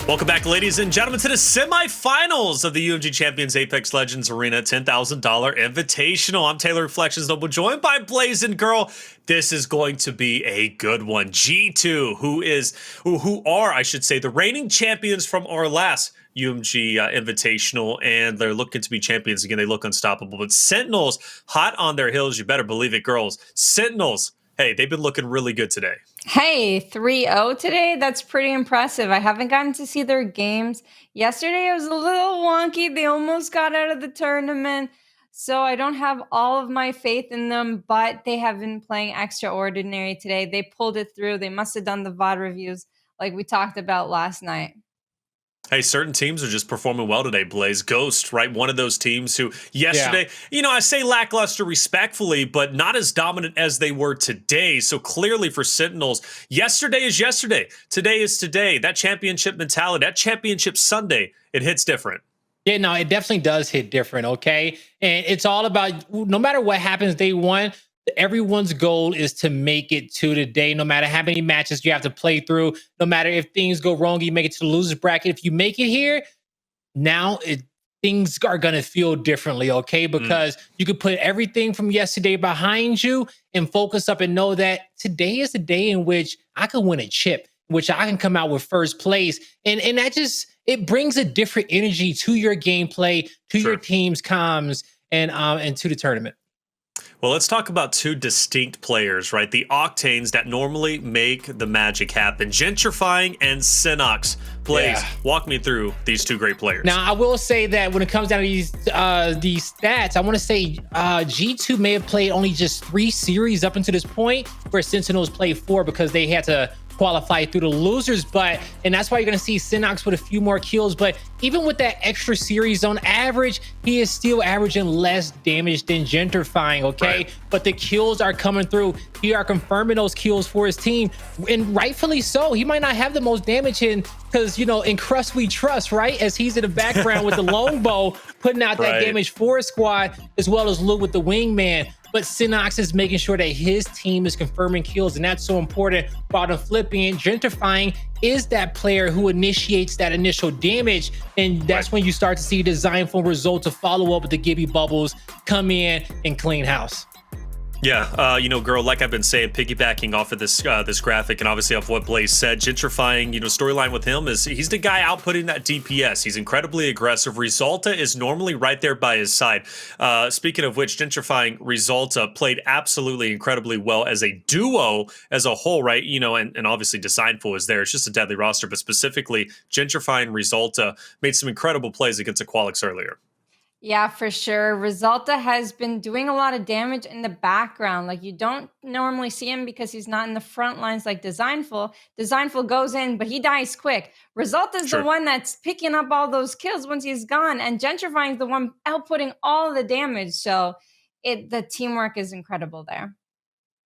Welcome back, ladies and gentlemen, to the semifinals of the UMG Champions Apex Legends Arena $10,000 Invitational. I'm Taylor Reflections Noble, joined by Blazing Girl. This is going to be a good one. G2, who are, I should say, the reigning champions from our last UMG Invitational, and they're looking to be champions again. They look unstoppable. But Sentinels, hot on their heels. You better believe it, girls. Sentinels, hey, they've been looking really good today. Hey, 3-0 today? That's pretty impressive. I haven't gotten to see their games. Yesterday it was a little wonky. They almost got out of the tournament. So I don't have all of my faith in them, but they have been playing extraordinary today. They pulled it through. They must have done the VOD reviews like we talked about last night. Hey, certain teams are just performing well today, Blaze. Ghost, right? One of those teams who yesterday, I say lackluster respectfully, but not as dominant as they were today. So clearly for Sentinels, yesterday is yesterday. Today is today. That championship mentality, that championship Sunday, it hits different. Yeah, no, it definitely does hit different, okay? And it's all about, no matter what happens day one, everyone's goal is to make it to the day, no matter how many matches you have to play through, no matter if things go wrong, you make it to the losers bracket. If you make it here, now things are going to feel differently, okay? Because you could put everything from yesterday behind you and focus up and know that today is the day in which I can win a chip, which I can come out with first place. And that just, it brings a different energy to your gameplay, to your team's comms, and to the tournament. Well, let's talk about two distinct players, right? The Octanes that normally make the magic happen. Gentrifyinq and senoxe. Blaze, walk me through these two great players. Now, I will say that when it comes down to these stats, I want to say G2 may have played only just 3 series up until this point, where Sentinels played 4 because they had to qualify through the losers. And that's why you're going to see senoxe with a few more kills. But even with that extra series, on average, he is still averaging less damage than Gentrifyinq, okay? Right. But the kills are coming through. He are confirming those kills for his team, and rightfully so. He might not have the most damage because, in crust we trust, right? As he's in the background with the longbow, putting out that damage for his squad, as well as Luke with the wingman. But senoxe is making sure that his team is confirming kills, and that's so important. While the flipping, Gentrifyinq is that player who initiates that initial damage, and that's when you start to see Dezignful Resultuh to follow up with the Gibby bubbles, come in and clean house. Yeah, girl, like I've been saying, piggybacking off of this graphic and obviously off what Blaze said, Gentrifyinq, storyline with him is he's the guy outputting that DPS. He's incredibly aggressive. Resultuh is normally right there by his side. Speaking of which, Gentrifyinq, Resultuh played absolutely incredibly well as a duo as a whole, right? And obviously Dezignful is there. It's just a deadly roster, but specifically Gentrifyinq, Resultuh made some incredible plays against Aqualix earlier. Yeah, for sure. Resultuh has been doing a lot of damage in the background. Like, you don't normally see him because he's not in the front lines like Dezignful. Dezignful goes in, but he dies quick. Resultuh is the one that's picking up all those kills once he's gone, and Gentrifyinq is the one outputting all the damage. So the teamwork is incredible there.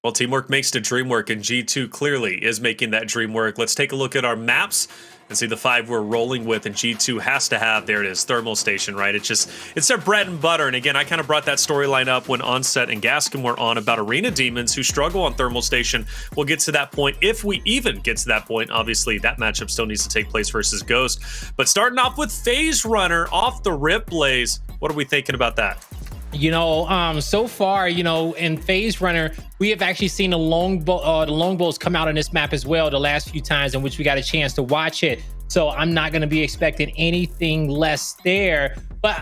Well, teamwork makes the dream work, and G2 clearly is making that dream work. Let's take a look at our maps and see the 5 we're rolling with, and G2 has to have, there it is, Thermal Station, right? It's their bread and butter. And again, I kind of brought that storyline up when Onset and Gascon were on about Arena Demons who struggle on Thermal Station. We'll get to that point if we even get to that point. Obviously, that matchup still needs to take place versus Ghost. But starting off with FaZe Runner off the rip, Blaze, what are we thinking about that? So far, in FaZe Runner, we have actually seen the longbows come out on this map as well the last few times in which we got a chance to watch it. So I'm not going to be expecting anything less there. But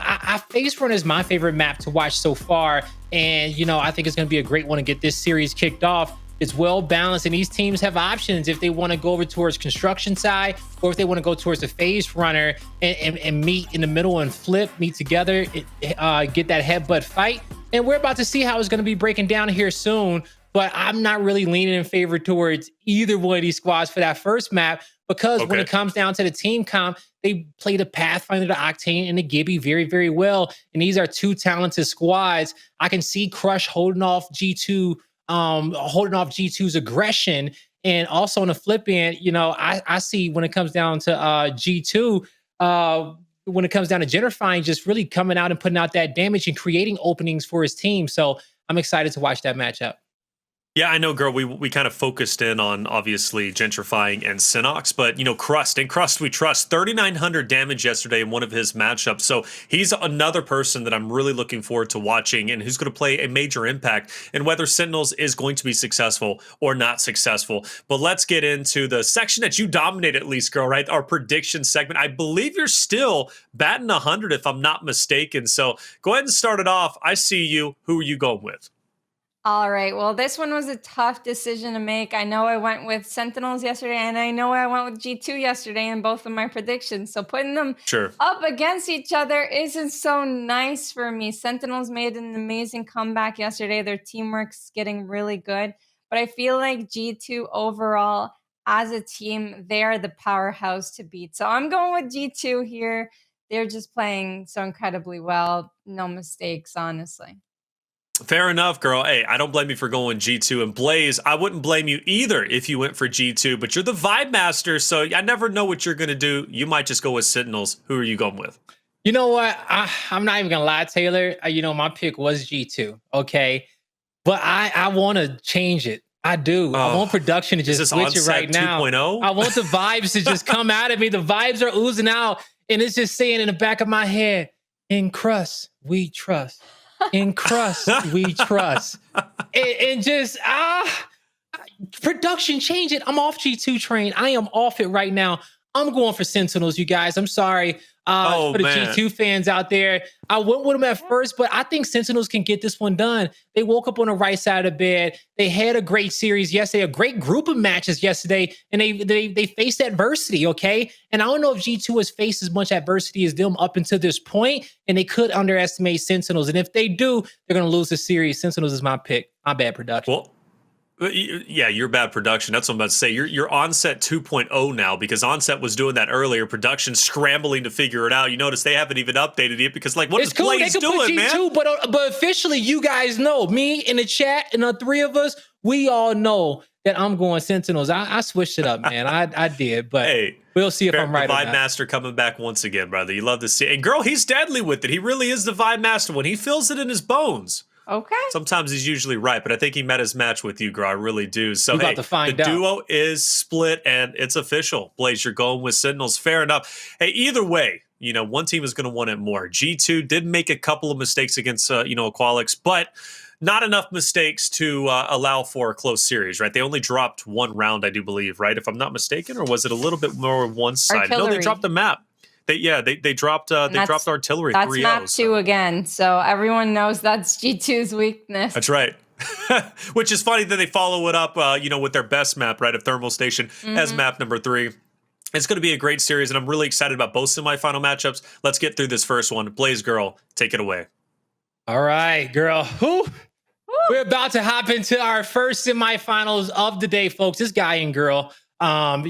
FaZe Runner is my favorite map to watch so far. And, I think it's going to be a great one to get this series kicked off. It's well balanced, and these teams have options if they want to go over towards construction side, or if they want to go towards the FaZe Runner and meet in the middle and meet together, get that headbutt fight. And we're about to see how it's going to be breaking down here soon. But I'm not really leaning in favor towards either one of these squads for that first map, because when it comes down to the team comp, they play the Pathfinder, the Octane, and the Gibby very, very well. And these are two talented squads. I can see Crush holding off G2's aggression. And also on the flip end, I see when it comes down to G2, when it comes down to Gentrifyinq, just really coming out and putting out that damage and creating openings for his team. So I'm excited to watch that matchup. Yeah, I know, girl. We kind of focused in on obviously Gentrifyinq and senoxe, but Crust. In Crust we trust. 3,900 damage yesterday in one of his matchups. So he's another person that I'm really looking forward to watching and who's going to play a major impact in whether Sentinels is going to be successful or not successful. But let's get into the section that you dominate at least, girl, right? Our prediction segment. I believe you're still batting 100 if I'm not mistaken. So go ahead and start it off. I see you. Who are you going with? All right. Well, this one was a tough decision to make. I know I went with Sentinels yesterday, and I know I went with G2 yesterday in both of my predictions. So putting them Sure. up against each other isn't so nice for me. Sentinels made an amazing comeback yesterday. Their teamwork's getting really good. But I feel like G2 overall, as a team, they are the powerhouse to beat. So I'm going with G2 here. They're just playing so incredibly well. No mistakes, honestly. Fair enough, girl. Hey, I don't blame you for going G2. And Blaze, I wouldn't blame you either if you went for G2, but you're the vibe master, so I never know what you're going to do. You might just go with Sentinels. Who are you going with? You know what? I'm not even going to lie, Taylor. My pick was G2, okay? But I want to change it. I do. I want production to just switch it right now. 2.0? I want the vibes to just come out of me. The vibes are oozing out, and it's just saying in the back of my head, in crust, we trust. In crust, we trust. And just, production, change it. I'm off G2 train. I am off it right now. I'm going for Sentinels, you guys. I'm sorry for the G2 fans out there. I went with them at first, but I think Sentinels can get this one done. They woke up on the right side of the bed. They had a great series yesterday, a great group of matches yesterday, and they faced adversity, okay? And I don't know if G2 has faced as much adversity as them up until this point, and they could underestimate Sentinels. And if they do, they're going to lose the series. Sentinels is my pick. My bad production. Well, yeah, your bad production. That's what I'm about to say. You're Onset 2.0 now because Onset was doing that earlier. Production scrambling to figure it out. You notice they haven't even updated it because, like, what is Blaze doing, man? But officially, you guys know, me in the chat and the three of us, we all know that I'm going Sentinels. I switched it up, man. I did, but hey, we'll see if I'm right. The Vibe Master coming back once again, brother. You love to see it. And girl, he's deadly with it. He really is the Vibe Master when he feels it in his bones. Okay. Sometimes he's usually right, but I think he met his match with you, girl. I really do. So hey, the duo is split and it's official. Blaze, you're going with Sentinels. Fair enough. Hey, either way, one team is going to want it more. G2 did make a couple of mistakes against, Aqualix, but not enough mistakes to allow for a close series, right? They only dropped one round, I do believe, right? If I'm not mistaken, or was it a little bit more one-sided? No, they dropped the map. They dropped artillery. That's 3-0, map 2 again. So everyone knows that's G2's weakness. That's right. Which is funny that they follow it up, with their best map, right, of Thermal Station as map number 3. It's going to be a great series, and I'm really excited about both semifinal matchups. Let's get through this first one. Blaze, girl, take it away. All right, girl. We're about to hop into our first semifinals of the day, folks. This guy and girl, and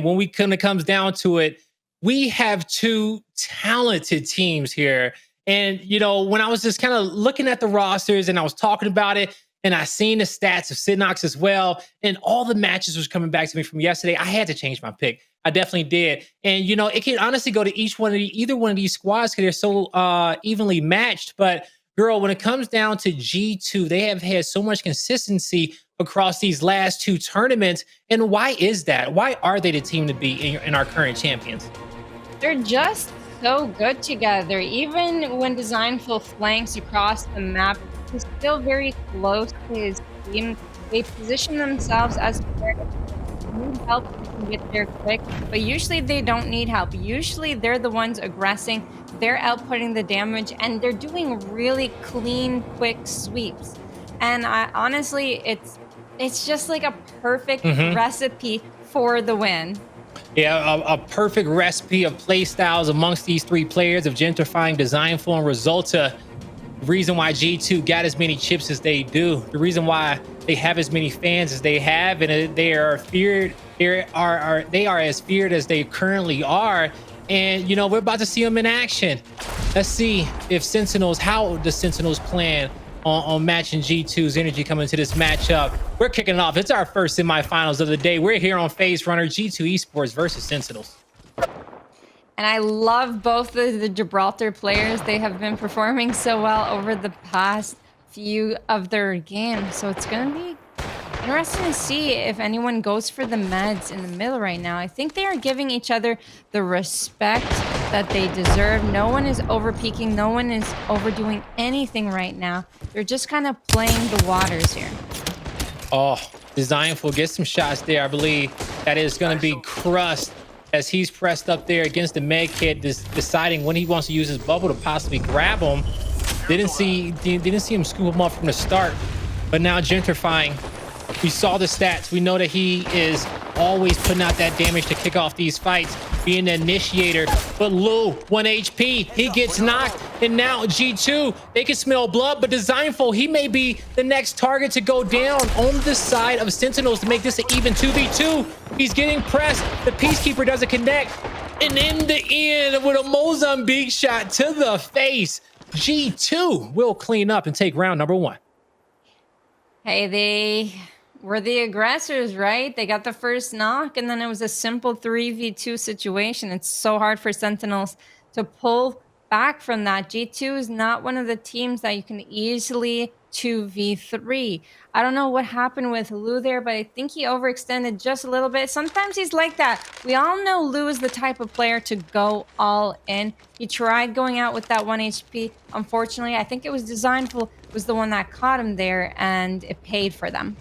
when it comes down to it, we have two talented teams here. And, when I was just kind of looking at the rosters and I was talking about it and I seen the stats of senoxe as well, and all the matches was coming back to me from yesterday, I had to change my pick. I definitely did. And, it can honestly go to either one of these squads because they're so evenly matched. But girl, when it comes down to G2, they have had so much consistency across these last two tournaments. And why is that? Why are they the team to beat in our current champions? They're just so good together. Even when Dezignful flanks across the map, he's still very close to his team. They position themselves as players who need help to get there quick, but usually they don't need help. Usually they're the ones aggressing. They're outputting the damage, and they're doing really clean, quick sweeps. And honestly, it's just like a perfect recipe for the win. Yeah, a perfect recipe of play styles amongst these three players of Gentrifyinq, Dezignful, and Resultuh. The reason why G2 got as many chips as they do, the reason why they have as many fans as they have, and they are feared. They are as feared as they currently are. And we're about to see them in action. Let's see how the Sentinels plan on matching G2's energy coming into this matchup. We're kicking it off. It's our first semifinals of the day. We're here on Phase Runner, G2 Esports versus Sentinels. And I love both of the Gibraltar players. They have been performing so well over the past few of their games. So it's going to be Interesting to see if anyone goes for the meds in the middle right now. I think they are giving each other the respect that they deserve. No one is over peaking. No one is overdoing anything right now. They're just kind of playing the waters here. Oh, Dezignful gets some shots there. I believe that is going to be Crust as he's pressed up there against the med kit, deciding when he wants to use his bubble to possibly grab him. Didn't see him scoop him up from the start, but now Gentrifyinq. We saw the stats. We know that he is always putting out that damage to kick off these fights, being the initiator. But Lou, 1 HP, he gets knocked. And now G2, they can smell blood, but Dezignful, he may be the next target to go down on the side of Sentinels to make this an even 2v2. He's getting pressed. The Peacekeeper doesn't connect. And in the end, with a Mozambique shot to the face, G2 will clean up and take round number 1. Hey, they were the aggressors, right? They got the first knock, and then it was a simple 3v2 situation. It's so hard for Sentinels to pull back from that. G2 is not one of the teams that you can easily 2v3. I don't know what happened with Lou there, but I think he overextended just a little bit. Sometimes he's like that. We all know Lou is the type of player to go all in. He tried going out with that 1 HP. Unfortunately, I think it was Dezignful was the one that caught him there, and it paid for them.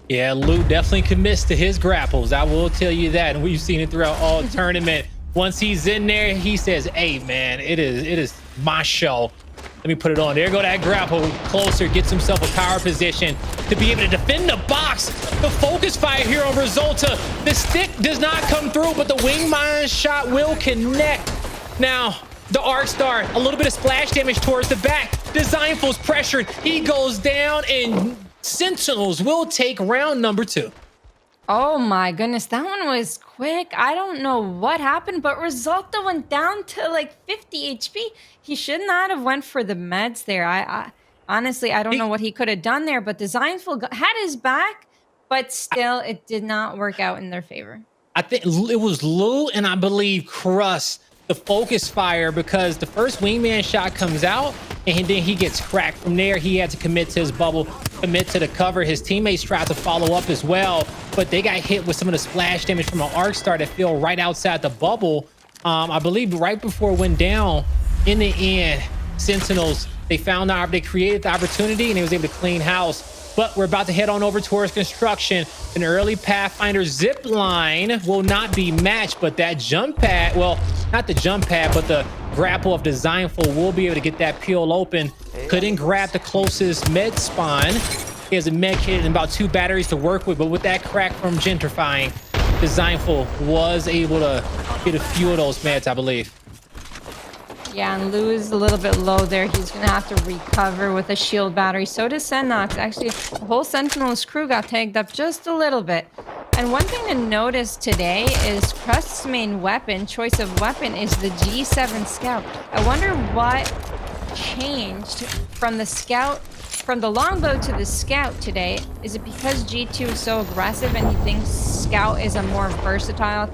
Yeah, Lou definitely commits to his grapples. I will tell you that. And we've seen it throughout all tournament. Once he's in there, he says, hey, man, it is my show. Let me put it on. There go that grapple. Closer, gets himself a power position to be able to defend the box. The focus fire here on Resultuh. The stick does not come through, but the wing mine shot will connect. Now, the Arc Star, a little bit of splash damage towards the back. Dezignful's pressured. He goes down, and Sentinels will take round number 2. Oh my goodness, that one was quick. I don't know what happened, but Resultuh went down to like 50 HP. He should not have went for the meds there. I honestly, I don't know what he could have done there, but Dezignful had his back, but still it did not work out in their favor. I think it was Lou and I believe Crust, the focus fire, because the first wingman shot comes out and then he gets cracked. From there, he had to commit to his bubble, commit to the cover. His teammates tried to follow up as well, but they got hit with some of the splash damage from an Arc Star that fell right outside the bubble. I believe right before it went down. In the end, Sentinels, they created the opportunity and they was able to clean house. But we're about to head on over towards construction. An early Pathfinder zip line will not be matched, but that jump pad, well, not the jump pad, but the grapple of Dezignful will be able to get that peel open. Couldn't grab the closest med spawn. He has a med kit and about 2 batteries to work with, but with that crack from Gentrifyinq, Dezignful was able to get a few of those meds, I believe. Yeah, and Lou is a little bit low there. He's going to have to recover with a shield battery. So does senoxe. Actually, the whole Sentinels crew got tagged up just a little bit. And one thing to notice today is Crust's main weapon, choice of weapon, is the G7 Scout. I wonder what changed from the longbow to the Scout today. Is it because G2 is so aggressive and he thinks Scout is a more versatile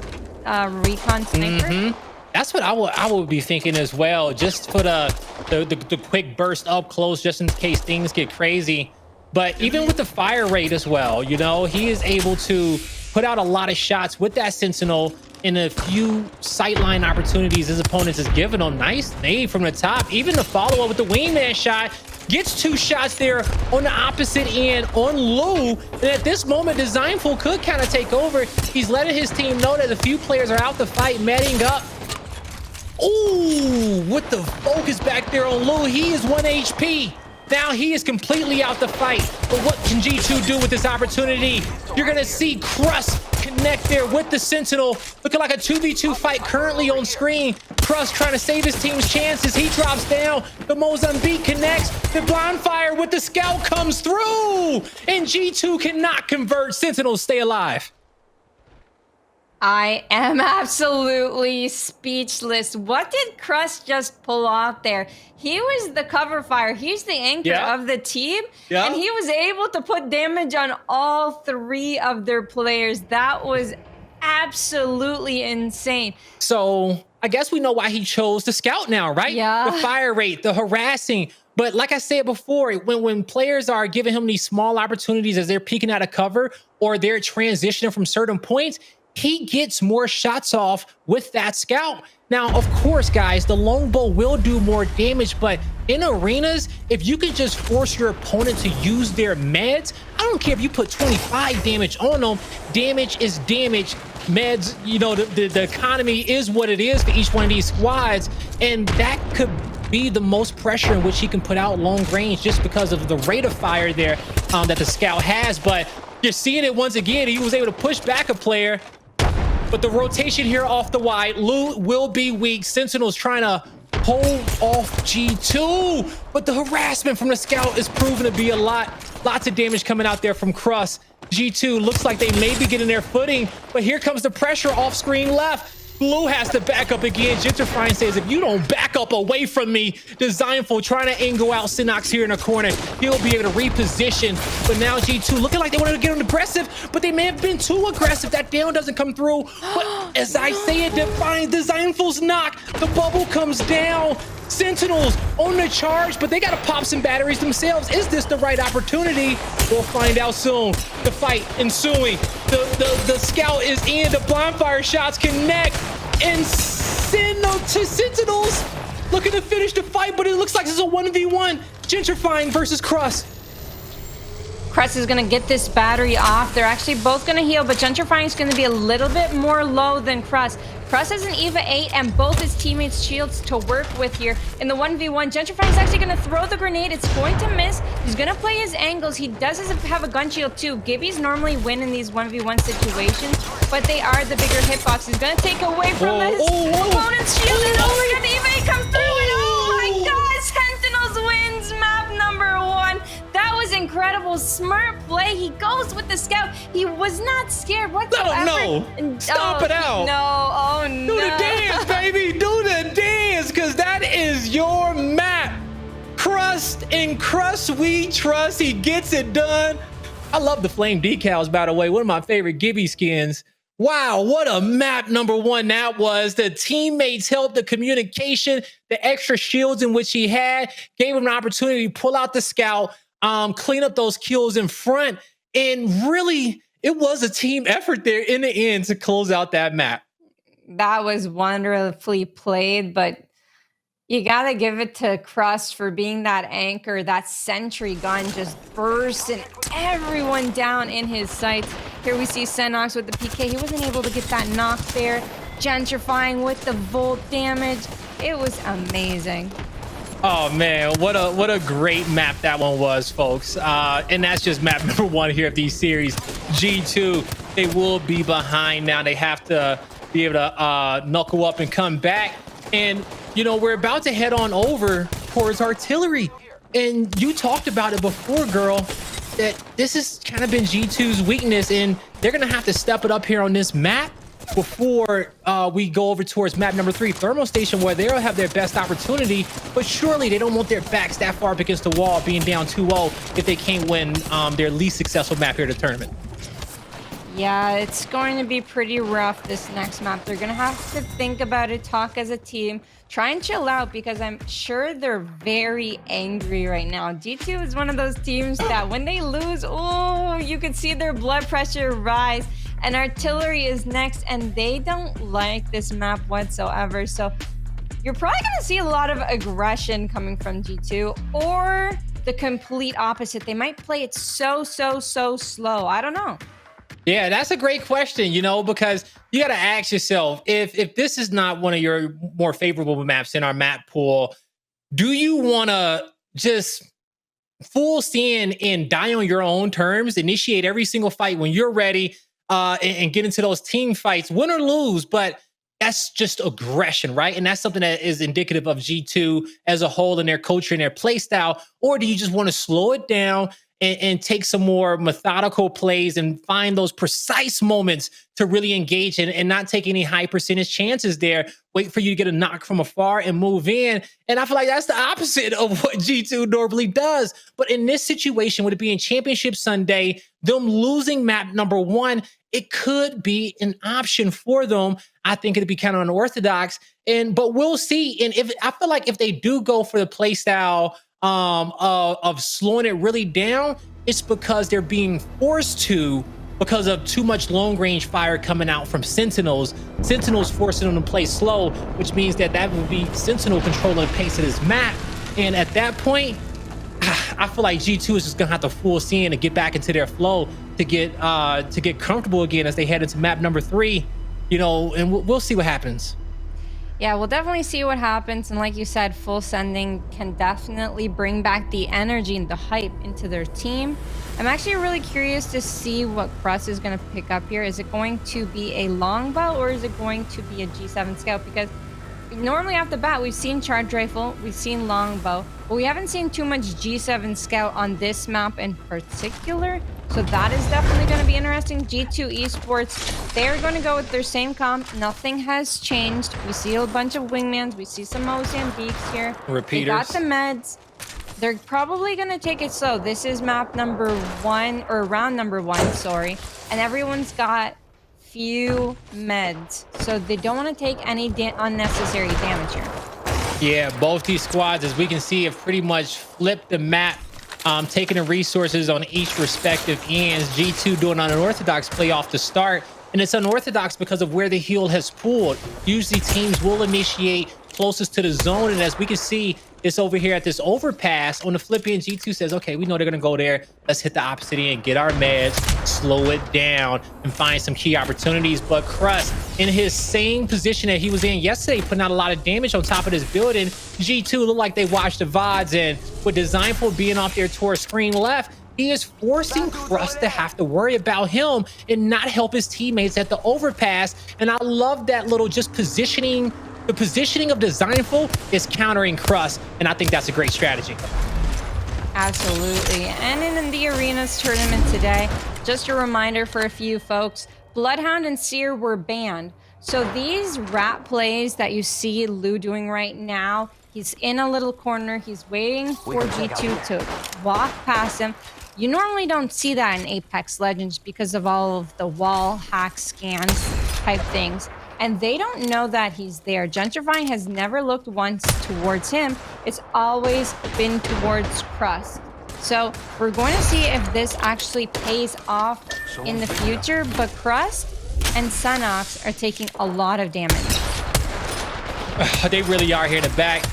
recon sniper? That's what I would be thinking as well, just for the quick burst up close, just in case things get crazy. But even with the fire rate as well, you know, he is able to put out a lot of shots with that Sentinel in a few sightline opportunities his opponents is giving him. Nice nade from the top. Even the follow-up with the wingman shot gets 2 shots there on the opposite end on Lou. And at this moment, Dezignful could kind of take over. He's letting his team know that a few players are out the fight, medding up. Ooh, with the focus back there on Lou, he is 1 HP. Now he is completely out the fight. But what can G2 do with this opportunity? You're going to see Crust connect there with the Sentinel. Looking like a 2v2 fight currently on screen. Crust trying to save his team's chances. He drops down. The Mozambique connects. The blind fire with the Scout comes through. And G2 cannot convert. Sentinels stay alive. I am absolutely speechless. What did Crust just pull off there? He was the cover fire. He's the anchor of the team. And he was able to put damage on all 3 of their players. That was absolutely insane. So I guess we know why he chose the Scout now, right? Yeah. The fire rate, the harassing. But like I said before, when players are giving him these small opportunities as they're peeking out of cover or they're transitioning from certain points, he gets more shots off with that scout. Now, of course, guys, the longbow will do more damage, but in arenas, if you can just force your opponent to use their meds, I don't care if you put 25 damage on them, damage is damage. Meds, you know, the economy is what it is for each one of these squads, and that could be the most pressure in which he can put out long range just because of the rate of fire there that the scout has. But you're seeing it once again. He was able to push back a player, but the rotation here off the wide, Lou will be weak. Sentinels trying to hold off G2, but the harassment from the scout is proven to be a lot. Lots of damage coming out there from Crust. G2 looks like they may be getting their footing, but here comes the pressure off screen left. Blue has to back up again. Gentrifyinq says, if you don't back up away from me, Dezignful trying to angle out senoxe here in the corner. He'll be able to reposition, but now G2 looking like they wanted to get aggressive, but they may have been too aggressive. That down doesn't come through. But as I say it, Dezignful's knock, the bubble comes down. Sentinels on the charge, but they got to pop some batteries themselves. Is this the right opportunity? We'll find out soon. The fight ensuing. The scout is in. The bonfire shots connect. And Sentinels looking to finish the fight, but it looks like it's a 1v1. Gentrifyinq versus Crust. Crust is going to get this battery off. They're actually both going to heal, but Gentrifyinq is going to be a little bit more low than Crust. Crust has an EVA 8 and both his teammates' shields to work with here. In the 1v1, Gentrifyinq is actually going to throw the grenade. It's going to miss. He's going to play his angles. He does have a gun shield too. Gibbies normally win in these 1v1 situations, but they are the bigger hitbox. He's going to take away from his opponent's shield. And oh my god, the EVA 8 comes through. And oh my god, Sentinels wins map number 1. That was incredible. Smart play. He goes with the scout. He was not scared whatsoever. No. Stomp it out. No. Oh, no. Do the dance, baby. Do the dance, because that is your map. Crust and Crust we trust. He gets it done. I love the flame decals, by the way. One of my favorite Gibby skins. Wow, what a map number 1 that was. The teammates helped, the communication, the extra shields in which he had, gave him an opportunity to pull out the scout, clean up those kills in front, and really, it was a team effort there in the end to close out that map. That was wonderfully played, but you gotta give it to Crust for being that anchor. That sentry gun just bursting everyone down in his sights. Here we see senoxe with the PK. He wasn't able to get that knock there. Gentrifyinq with the volt damage. It was amazing. Oh man, what a great map that one was, folks. And that's just map number 1 here of these series. G2, they will be behind now. They have to be able to knuckle up and come back. And you know, we're about to head on over towards artillery. And you talked about it before, girl, that this has kind of been G2's weakness, and they're gonna have to step it up here on this map before we go over towards map number 3, thermal station, where they'll have their best opportunity. But surely they don't want their backs that far up against the wall, being down 2-0 if they can't win their least successful map here at the tournament. Yeah, it's going to be pretty rough this next map. They're going to have to think about it, talk as a team, try and chill out, because I'm sure they're very angry right now. G2 is one of those teams that when they lose, oh, you can see their blood pressure rise. And artillery is next, and they don't like this map whatsoever. So you're probably going to see a lot of aggression coming from G2, or the complete opposite. They might play it so slow. I don't know. Yeah, that's a great question, you know, because you got to ask yourself, if this is not one of your more favorable maps in our map pool, do you want to just full stand and die on your own terms, initiate every single fight when you're ready, and get into those team fights, win or lose? But that's just aggression, right? And that's something that is indicative of G2 as a whole and their culture and their play style. Or do you just want to slow it down and take some more methodical plays and find those precise moments to really engage in, and not take any high percentage chances there? Wait for you to get a knock from afar and move in. And I feel like that's the opposite of what G2 normally does. But in this situation, with it being Championship Sunday, them losing map number 1, it could be an option for them. I think it'd be kind of unorthodox, but we'll see. And if I feel like if they do go for the play style of slowing it really down, it's because they're being forced to because of too much long range fire coming out from Sentinels. Sentinels forcing them to play slow, which means that would be Sentinel controlling the pace of this map. And at that point, I feel like G2 is just gonna have to full send and get back into their flow to get comfortable again as they head into map number 3, you know, and we'll see what happens. Yeah, we'll definitely see what happens. And like you said, full sending can definitely bring back the energy and the hype into their team. I'm actually really curious to see what crust is going to pick up here. Is it going to be a longbow or is it going to be a G7 scout? Because normally off the bat, we've seen charge rifle, we've seen longbow, but we haven't seen too much G7 scout on this map in particular. So that is definitely going to be interesting. G2 Esports, they're going to go with their same comp. Nothing has changed. We see a bunch of wingmans. We see some Mozambiques here. Repeaters. They got the meds. They're probably going to take it slow. This is map number 1, or round number 1, sorry. And everyone's got few meds. So they don't want to take any unnecessary damage here. Yeah, both these squads, as we can see, have pretty much flipped the map. Taking the resources on each respective ends. G2 doing an unorthodox play off the start, and it's unorthodox because of where the heal has pulled. Usually teams will initiate closest to the zone, and as we can see, it's over here at this overpass. On the flip end, G2 says, okay, we know they're gonna go there. Let's hit the opposite end, get our meds, slow it down, and find some key opportunities. But crust, in his same position that he was in yesterday, putting out a lot of damage on top of this building. G2 look like they watched the VODs, and with Dezignful being off there towards screen left, he is forcing crust to have to worry about him and not help his teammates at the overpass. And I love that little just positioning. The positioning of Dezignful is countering crust, and I think that's a great strategy. Absolutely. And in the Arenas tournament today, just a reminder for a few folks, Bloodhound and Seer were banned. So these rat plays that you see Lou doing right now, he's in a little corner, he's waiting for G2 to walk past him. You normally don't see that in Apex Legends because of all of the wall hack scans type things. And they don't know that he's there. Gentrifyinq has never looked once towards him. It's always been towards crust. So we're going to see if this actually pays off in the future. But crust and senoxe are taking a lot of damage. They really are here in the back.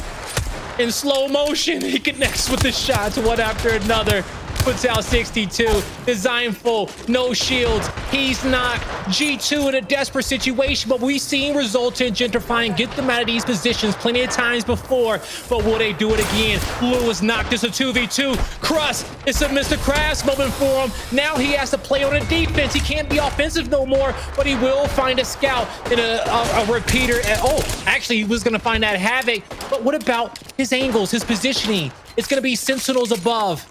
In slow motion, he connects with the shots one after another. Puts out 62. Dezignful, no shields. He's not. G2 in a desperate situation, but we've seen Resultuh and Gentrifyinq get them out of these positions plenty of times before. But will they do it again? Lou is knocked. It's a 2v2. Crust, it's a Mr. Crafts moment for him. Now he has to play on a defense. He can't be offensive no more, but he will find a scout and a repeater. And, oh, actually, he was going to find that Havoc. But what about his angles, his positioning? It's going to be Sentinels above.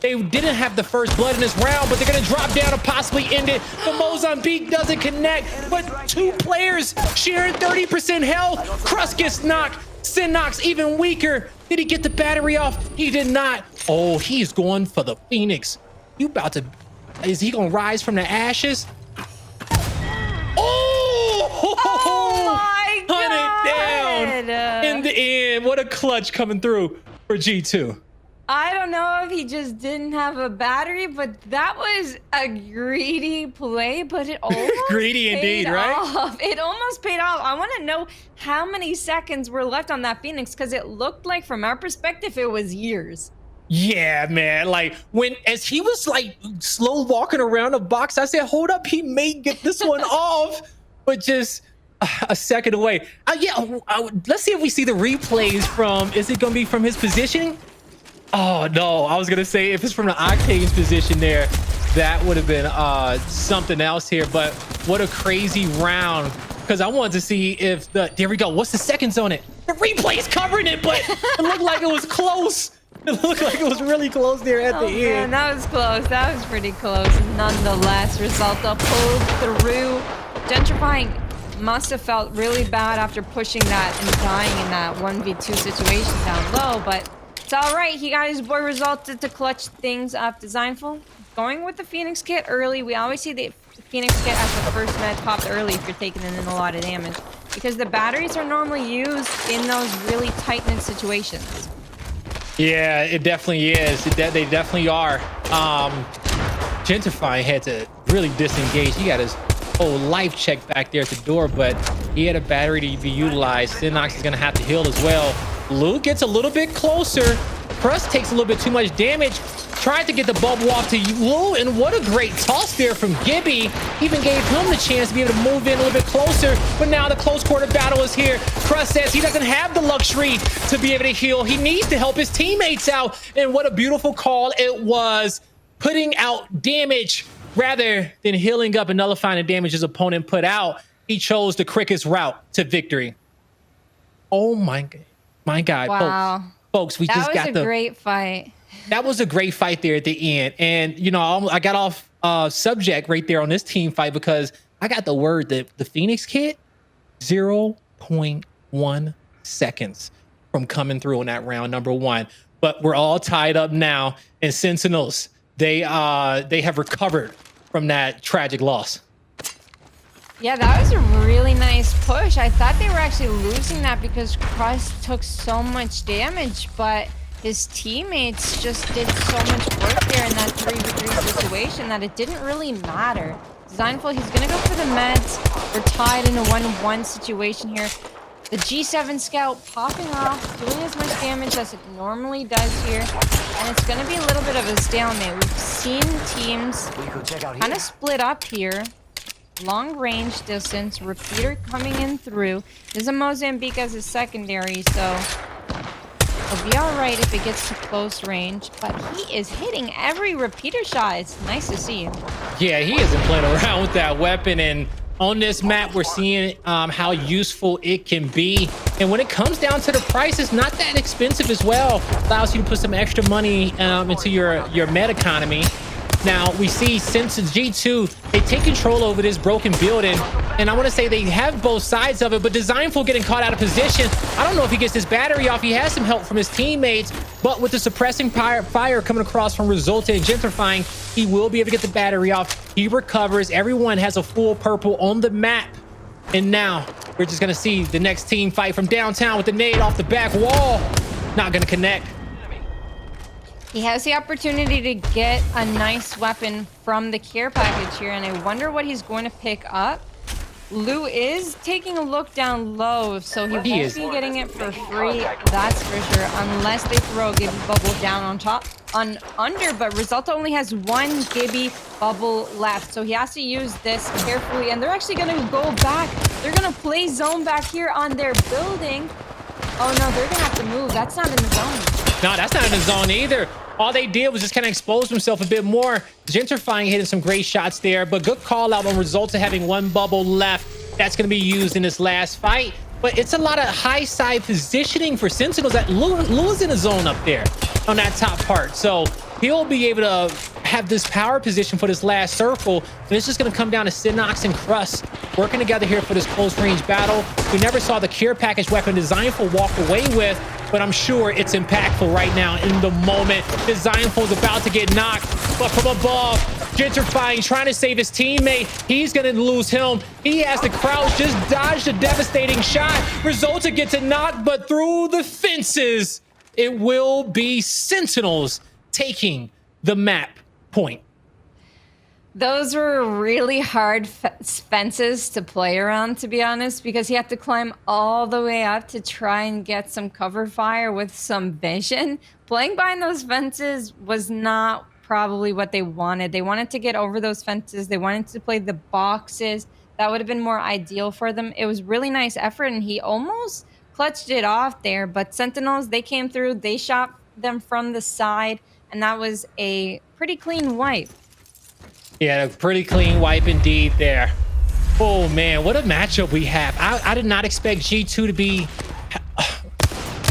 They didn't have the first blood in this round, but they're going to drop down and possibly end it. The Mozambique doesn't connect, but 2 players sharing 30% health. Crust gets knocked. senoxe even weaker. Did he get the battery off? He did not. Oh, he's going for the Phoenix. You about to... Is he going to rise from the ashes? Oh! My God! Hunt it down. In the end, what a clutch coming through for G2. I don't know if he just didn't have a battery, but that was a greedy play, but it almost greedy indeed, right? off. It almost paid off. I want to know how many seconds were left on that Phoenix, because it looked like from our perspective, it was years. Yeah, man. Like as he was like slow walking around the box, I said, hold up, he may get this one off, but just a second away. Let's see if we see the replays from, is it going to be from his positioning? Oh, no, I was going to say if it's from the Octane's position there, that would have been something else here. But what a crazy round, because I wanted to see if there we go. What's the seconds on it? The replay is covering it, but it looked like it was close. It looked like it was really close there at the end. Man, that was close. That was pretty close. Nonetheless, Resultuh pulled through. Gentrifyinq must have felt really bad after pushing that and dying in that 1v2 situation down low, but it's all right. He got his boy Resultuh to clutch things up. Dezignful going with the Phoenix kit early. We always see the Phoenix kit as the first med popped early if you're taking in a lot of damage, because the batteries are normally used in those really tight-knit situations. Yeah, it definitely is. They definitely are. Gentrifyinq had to really disengage. He got his whole life check back there at the door, but he had a battery to be utilized. senoxe is going to have to heal as well. Lou gets a little bit closer. Crust takes a little bit too much damage. Tried to get the bubble off to Lou, and what a great toss there from Gibby. Even gave him the chance to be able to move in a little bit closer, but now the close quarter battle is here. Crust says he doesn't have the luxury to be able to heal. He needs to help his teammates out, and what a beautiful call it was. Putting out damage rather than healing up and nullifying the damage his opponent put out. He chose the quickest route to victory. Oh my God, Wow. folks, we just got That was a great fight. That was a great fight there at the end. And, you know, I got off subject right there on this team fight because I got the word that the Phoenix kid, 0.1 seconds from coming through in that round number 1. But we're all tied up now. And Sentinels, they have recovered from that tragic loss. Yeah, that was a really nice push. I thought they were actually losing that because Crust took so much damage, but his teammates just did so much work there in that 3v3 situation that it didn't really matter. Dezignful, he's gonna go for the meds. We're tied in a 1-1 situation here. The G7 scout popping off, doing as much damage as it normally does here. And it's gonna be a little bit of a stalemate. We've seen teams kind of split up here. Long range distance, repeater coming in through. There's a Mozambique as a secondary, so it'll be all right if it gets to close range. But he is hitting every repeater shot. It's nice to see him. Yeah, he isn't playing around with that weapon. And on this map, we're seeing how useful it can be. And when it comes down to the price, it's not that expensive as well. Allows you to put some extra money into your med economy. Now, we see since G2, they take control over this broken building. And I want to say they have both sides of it, but Dezignful getting caught out of position. I don't know if he gets his battery off. He has some help from his teammates, but with the suppressing fire coming across from Resultuh and Gentrifyinq, he will be able to get the battery off. He recovers. Everyone has a full purple on the map. And now we're just going to see the next team fight from downtown with the nade off the back wall. Not going to connect. He has the opportunity to get a nice weapon from the care package here, and I wonder what he's going to pick up. Lou is taking a look down low, so he won't be getting it for free, that's for sure, unless they throw a Gibby bubble down on top, under, but Resultuh only has 1 Gibby bubble left, so he has to use this carefully, and they're actually going to go back. They're going to play zone back here on their building. Oh no, they're going to have to move. That's not in the zone. No, that's not in the zone either. All they did was just kind of expose themselves a bit more. Gentrifyinq hitting some great shots there, but good call out on Resultuh having 1 bubble left. That's going to be used in this last fight. But it's a lot of high side positioning for Sentinels. That Lou is in a zone up there on that top part. So he'll be able to have this power position for this last circle. And it's just going to come down to senoxe and crust working together here for this close range battle. We never saw the care package weapon Dezignful walk away with, but I'm sure it's impactful right now in the moment. Dezignful is about to get knocked, but from above, Gentrifyinq trying to save his teammate. He's going to lose him. He has to crouch, just dodge the devastating shot. Resultuh gets a knock, but through the fences, it will be Sentinels taking the map point. Those were really hard fences to play around, to be honest, because you have to climb all the way up to try and get some cover fire with some vision. Playing behind those fences was not probably what they wanted. They wanted to get over those fences. They wanted to play the boxes. That would have been more ideal for them. It was really nice effort, and he almost clutched it off there. But Sentinels, they came through. They shot them from the side, and that was a pretty clean wipe. Yeah, a pretty clean wipe indeed there. Oh, man, what a matchup we have. I did not expect G2 to be...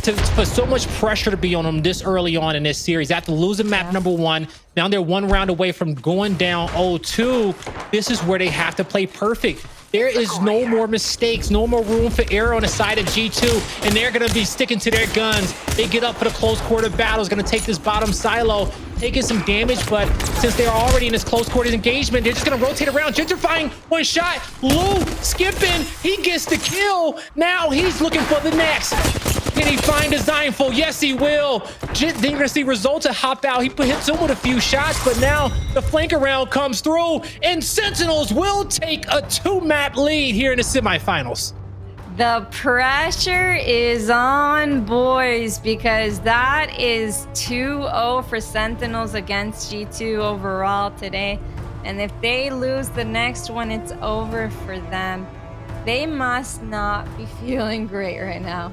to put so much pressure to be on them this early on in this series. After losing map number 1, now they're 1 round away from going down 0-2. This is where they have to play perfect. There is no more mistakes, no more room for error on the side of G2, and they're going to be sticking to their guns. They get up for the close quarter battle. Is going to take this bottom silo, taking some damage, but since they're already in this close quarters engagement, they're just going to rotate around. Gentrifyinq, 1 shot. Lou skipping. He gets the kill. Now he's looking for the next. Can he find Dezignful? Yes, he will. Then you're gonna see Resultuh hop out. He hits him with a few shots, but now the flank around comes through, and Sentinels will take a 2-map lead here in the semifinals. The pressure is on, boys, because that is 2-0 for Sentinels against G2 overall today. And if they lose the next one, it's over for them. They must not be feeling great right now.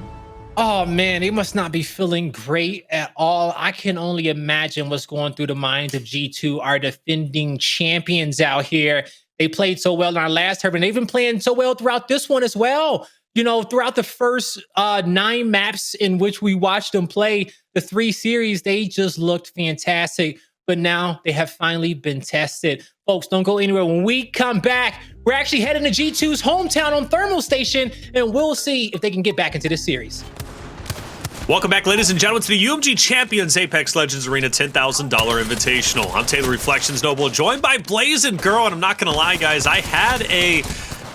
Oh man, they must not be feeling great at all. I can only imagine what's going through the minds of G2, our defending champions out here. They played so well in our last tournament. They've been playing so well throughout this one as well. You know, throughout the first 9 maps in which we watched them play, the 3 series, they just looked fantastic. But now they have finally been tested. Folks, don't go anywhere. When we come back, we're actually heading to G2's hometown on Thermal Station, and we'll see if they can get back into this series. Welcome back, ladies and gentlemen, to the UMG Champions Apex Legends Arena $10,000 Invitational. I'm Taylor Reflections Noble, joined by Blaze and Girl, and I'm not going to lie, guys, I had a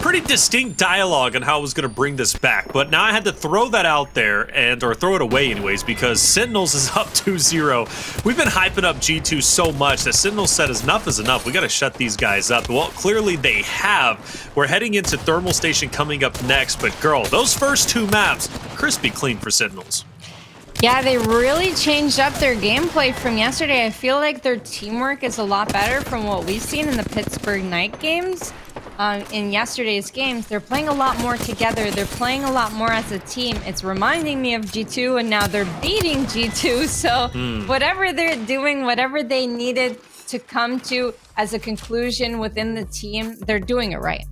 pretty distinct dialogue on how I was going to bring this back, but now I had to throw that out there, or throw it away anyways, because Sentinels is up 2-0. We've been hyping up G2 so much that Sentinels said enough is enough. We got to shut these guys up. Well, clearly they have. We're heading into Thermal Station coming up next, but girl, those first 2 maps, crispy clean for Sentinels. Yeah, they really changed up their gameplay from yesterday. I feel like their teamwork is a lot better from what we've seen in the Pittsburgh night games. In yesterday's games, they're playing a lot more together. They're playing a lot more as a team. It's reminding me of G2, and now they're beating G2. So whatever they're doing, whatever they needed to come to as a conclusion within the team, they're doing it right.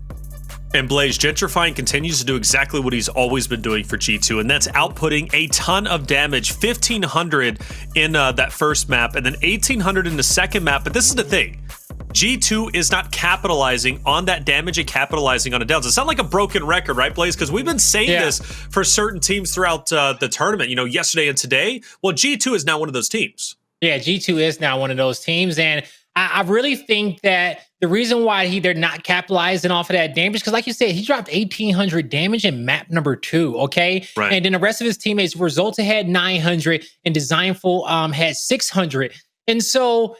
And Blaze, Gentrifyinq continues to do exactly what he's always been doing for G2, and that's outputting a ton of damage, 1,500 in that first map, and then 1,800 in the second map. But this is the thing. G2 is not capitalizing on that damage and capitalizing on the downs. It sounds like a broken record, right, Blaze? Because we've been saying this for certain teams throughout the tournament, you know, yesterday and today. Well, G2 is now one of those teams. Yeah, G2 is now one of those teams, and I really think that the reason why they're not capitalizing off of that damage, because like you said, he dropped 1,800 damage in map number 2, okay? Right. And then the rest of his teammates, Resultuh had 900, and Dezignful had 600. And so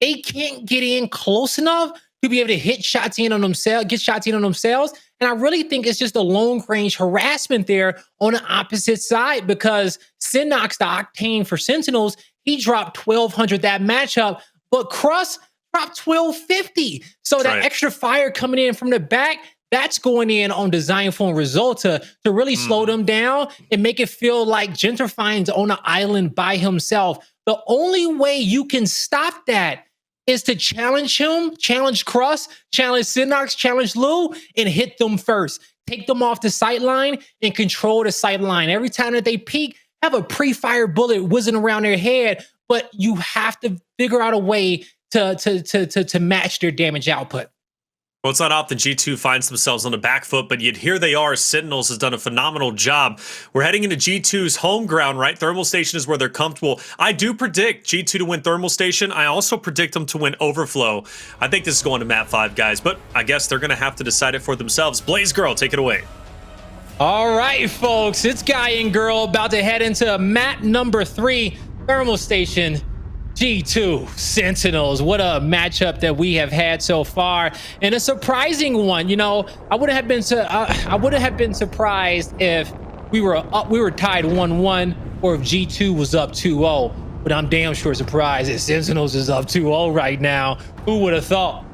they can't get in close enough to be able to hit shots in on themselves, get shots in on themselves. And I really think it's just a long range harassment there on the opposite side, because senoxe, the Octane for Sentinels, he dropped 1,200 that matchup, but Crust dropped 1,250. So that extra fire coming in from the back, that's going in on Dezignful and Resultuh to really slow them down and make it feel like Gentrifyinq's on an island by himself. The only way you can stop that is to challenge him, challenge Crust, challenge senoxe, challenge Lou, and hit them first. Take them off the sight line and control the sight line. Every time that they peek, have a pre-fire bullet whizzing around their head, but you have to figure out a way to match their damage output. Well, it's not often G2 finds themselves on the back foot, but yet here they are. Sentinels has done a phenomenal job. We're heading into G2's home ground, right? Thermal Station is where they're comfortable. I do predict G2 to win Thermal Station. I also predict them to win Overflow. I think this is going to map 5, guys, but I guess they're going to have to decide it for themselves. Blaze Girl, take it away. All right, folks, it's Guy and Girl about to head into map number 3, Thermal Station. G2 Sentinels. What a matchup that we have had so far, and a surprising one. You know, I wouldn't have been surprised if we were tied 1-1, or if G2 was up 2-0. But I'm damn sure surprised that Sentinels is up 2-0 right now. Who would have thought?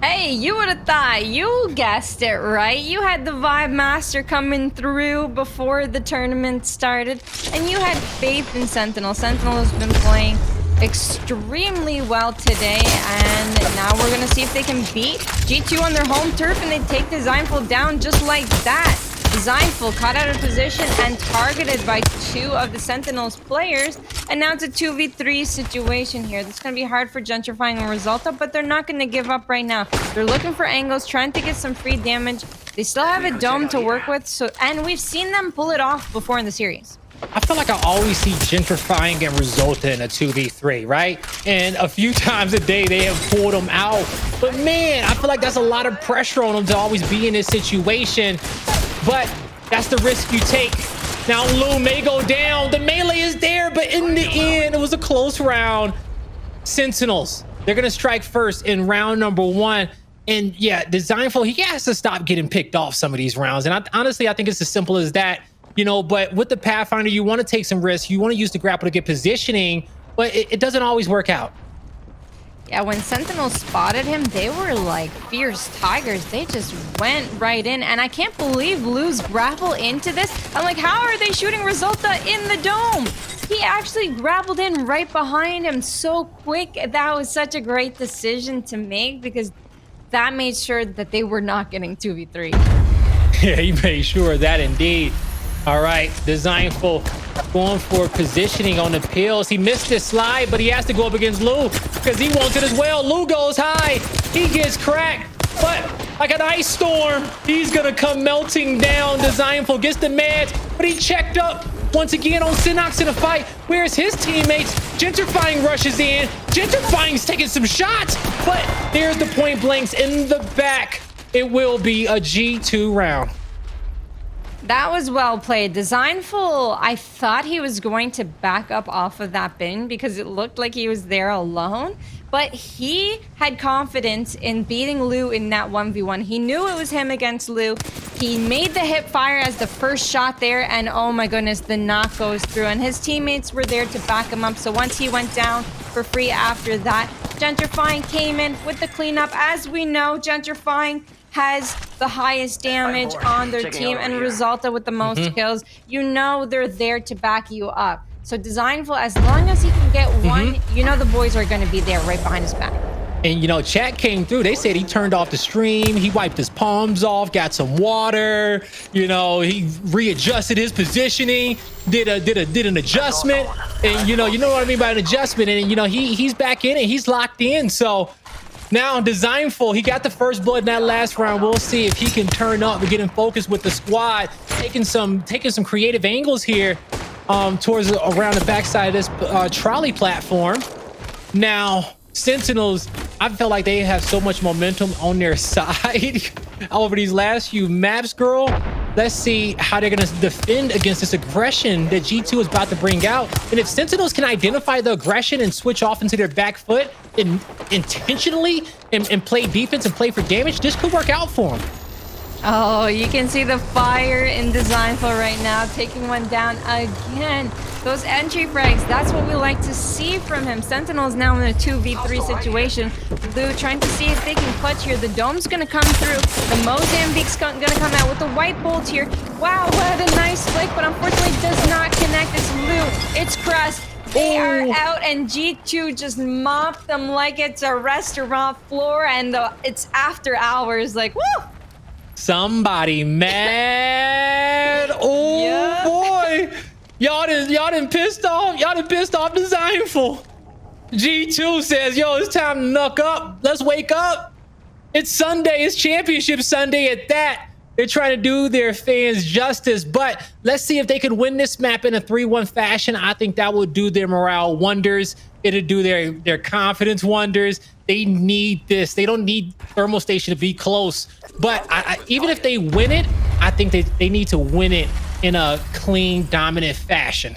Hey, you would have thought. You guessed it right. You had the Vibe Master coming through before the tournament started, and you had faith in Sentinel. Sentinel has been playing extremely well today, and now we're gonna see if they can beat G2 on their home turf, and they take Dezignful down just like that. Dezignful caught out of position and targeted by 2 of the Sentinels players, and now it's a 2v3 situation here. This is going to be hard for Gentrifyinq and Resultuh, but they're not going to give up right now. They're looking for angles, trying to get some free damage. They still have a dome to work with, and we've seen them pull it off before in the series. I feel like I always see Gentrifyinq and Resultuh in a 2v3, right? And a few times a day they have pulled them out. But man, I feel like that's a lot of pressure on them to always be in this situation. But that's the risk you take Now Lu may go down. The melee is there, but in the end, it was a close round. Sentinels, they're going to strike first in round number 1. And yeah, Dezignful, he has to stop getting picked off some of these rounds. And honestly, I think it's as simple as that. You know, but with the Pathfinder, you want to take some risks. You want to use the grapple to get positioning, but it doesn't always work out. Yeah, when Sentinels spotted him, they were like fierce tigers. They just went right in. And I can't believe Lu's grapple into this. I'm like, how are they shooting Resultuh in the dome? He actually grappled in right behind him so quick. That was such a great decision to make because that made sure that they were not getting 2v3. Yeah, he made sure of that indeed. All right, Dezignful going for positioning on the pills. He missed his slide, but he has to go up against Lu because he wants it as well. Lu goes high. He gets cracked, but like an ice storm, he's going to come melting down. Dezignful gets the meds, but he checked up once again on senoxe in a fight. Where's his teammates? Gentrifyinq rushes in. Gentrifyinq's taking some shots, but there's the point blanks in the back. It will be a G2 round. That was well played. Dezignful, I thought he was going to back up off of that bin because it looked like he was there alone, but he had confidence in beating Lu in that 1v1. He knew it was him against Lu. He made the hip fire as the first shot there, and oh my goodness, the knock goes through, and his teammates were there to back him up. So once he went down for free after that, Gentrifyinq came in with the cleanup. As we know, Gentrifyinq has the highest damage on their team, and Resultuh with the most kills. You know they're there to back you up. So Dezignful, as long as he can get one, you know the boys are going to be there right behind his back. And, you know, chat came through. They said he turned off the stream. He wiped his palms off, got some water. You know, he readjusted his positioning, did an adjustment. And, you know what I mean by an adjustment. And, you know, he's back in it. He's locked in. So now Dezignful, he got the first blood in that last round. We'll see if he can turn up and get in focus with the squad, taking some creative angles here towards around the backside of this trolley platform. Now, Sentinels, I felt like they have so much momentum on their side over these last few maps, girl. Let's see how they're going to defend against this aggression that G2 is about to bring out. And if Sentinels can identify the aggression and switch off into their back foot and intentionally and play defense and play for damage, this could work out for them. Oh, you can see the fire in Dezignful right now, taking one down again. Those entry frags, that's what we like to see from him. Sentinel's now in a 2v3 situation. Lu trying to see if they can clutch here. The dome's going to come through. The Mozambique's going to come out with the white bolt here. Wow, what a nice flick, but unfortunately does not connect. It's Lu. It's crust. They are out, and G2 just mopped them like it's a restaurant floor, and it's after hours. Like, woo! Somebody mad. Oh, yep. Boy. Y'all done pissed off Dezignful. G2 says, yo, it's time to knuck up. Let's wake up. It's Sunday. It's championship Sunday at that. They're trying to do their fans justice, but let's see if they can win this map in a 3-1 fashion. I think that will do their morale wonders. It'll do their confidence wonders. They need this. They don't need Thermal Station to be close. But even if they win it, I think they need to win it in a clean, dominant fashion.